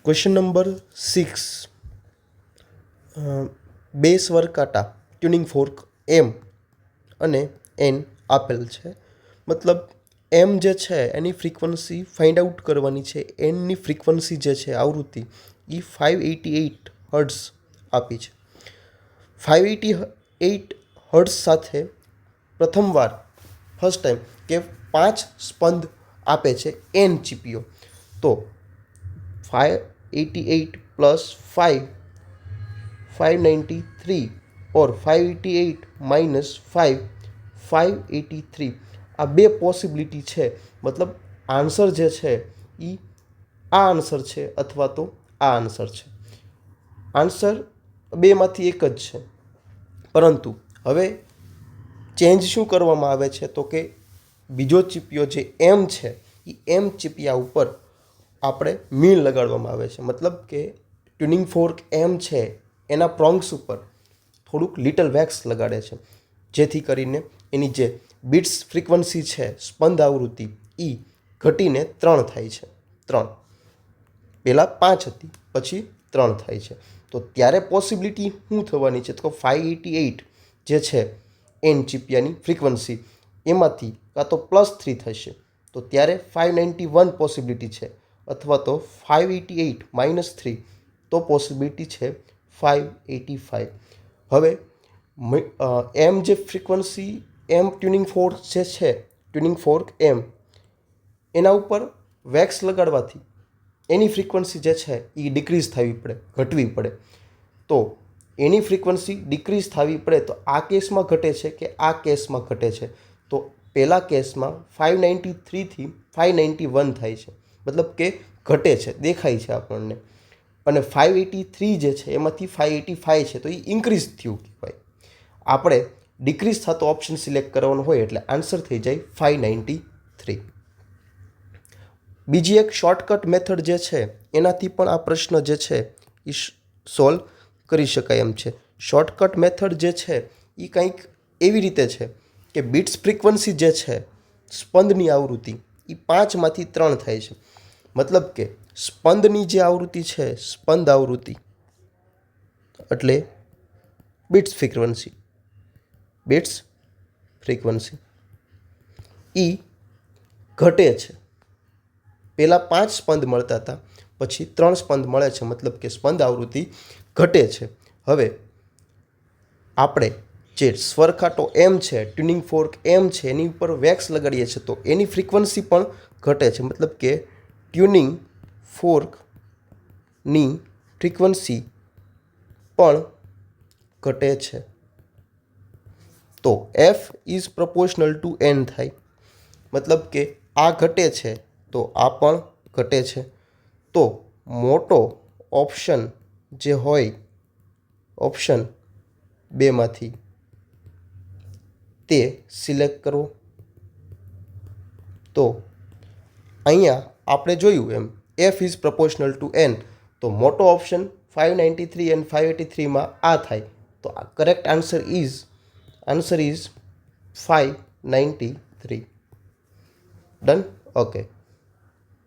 Question number 6 બે સ્વર કાંટા ટ્યુનિંગ ફોર્ક એમ અને એન આપેલ છે. મતલબ એમ જે છે એની ફ્રીક્વન્સી ફાઇન્ડ આઉટ કરવાની છે. એનની ફ્રીક્વન્સી જે છે આવૃત્તિ એ 588 હર્ટ્ઝ આપી છે. 588 હર્ટ્ઝ સાથે પ્રથમવાર ફર્સ્ટ ટાઈમ કે 5 સ્પંદ આપે છે એન ચીપીઓ. તો 588 પ્લસ 593 ઓર 588 માઇનસ 583 આ બે પોસિબિલિટી છે. મતલબ આન્સર જે છે એ આ આન્સર છે અથવા તો આ આન્સર છે. આન્સર બેમાંથી એક જ છે, પરંતુ હવે ચેન્જ શું કરવામાં આવે છે તો કે બીજો ચીપિયો જે એમ છે એ એમ ચીપિયા ઉપર આપણે મીણ લગાડવામાં આવે છે. મતલબ કે ટ્યુનિંગ ફોર્ક એમ છે એના પ્રોંગ્સ ઉપર થોડુંક લિટલ વેક્સ લગાડે છે, જેથી કરીને એની જે બીટ્સ ફ્રીક્વન્સી છે સ્પંદ આવૃત્તિ એ ઘટીને 3 થાય છે. 3 પહેલાં 5 હતી, પછી 3 થાય છે. તો ત્યારે પોસિબિલિટી શું થવાની છે તો 588 જે છે એન ચીપિયાની ફ્રીક્વન્સી એમાંથી કાં તો +3 થશે, તો ત્યારે 591 પોસિબિલિટી છે, અથવા તો 588 માઇનસ 3 તો પોસિબિલિટી છે 585. હવે એમ જે ફ્રીક્વન્સી એમ ટ્યુનિંગ ફોર્ક જે છે ટ્યુનિંગ ફોર્ક એમ એના ઉપર વેક્સ લગાડવાથી એની ફ્રીક્વન્સી જે છે એ ડિક્રીઝ થવી પડે, ઘટવી પડે. તો એની ફ્રીક્વન્સી ડિક્રીઝ થવી પડે તો આ કેસમાં ઘટે છે કે આ કેસમાં ઘટે છે? તો પહેલા કેસમાં 593થી 591 થાય છે, મતલબ કે ઘટે છે, દેખાય છે આપણને. અને 583 જે છે એમાંથી 585 છે તો એ ઇન્ક્રીઝ થયું કહેવાય. આપણે ડિક્રીઝ થતો ઓપ્શન સિલેક્ટ કરવાનો હોય એટલે આન્સર થઈ જાય 593. બીજી એક શોર્ટકટ મેથડ જે છે એનાથી પણ આ પ્રશ્ન જે છે એ સોલ્વ કરી શકાય એમ છે. શોર્ટકટ મેથડ જે છે એ કંઈક એવી રીતે છે કે બીટ્સ ફ્રીક્વન્સી જે છે સ્પંદની આવૃત્તિ એ 5માંથી 3 થાય છે. મતલબ કે સ્પંદની જે આવૃત્તિ છે સ્પંદ આવૃત્તિ એટલે બીટ્સ ફ્રીક્વન્સી એ ઘટે છે. પહેલાં 5 સ્પંદ મળતા હતા, પછી 3 સ્પંદ મળે છે, મતલબ કે સ્પંદ આવૃત્તિ ઘટે છે. હવે આપણે જે સ્વરકાંટો એમ છે ટ્યુનિંગ ફોર્ક એમ છે એની ઉપર વેક્સ લગાડીએ છીએ તો એની ફ્રીક્વન્સી પણ ઘટે છે. મતલબ કે ટ્યુનિંગ ફોર્કની ફ્રીક્વન્સી પણ ઘટે છે. તો F is proportional to N થાય. મતલબ કે આ ઘટે છે તો આ પણ ઘટે છે. તો મોટો ઓપ્શન જે હોય ઓપ્શન બેમાંથી તે સિલેક્ટ કરવો. તો અહીંયા આપણે જોયું એમ F is proportional to N, તો મોટો ઓપ્શન 593 એન્ડ 583માં આ થાય. તો correct answer is 593. Done. Okay.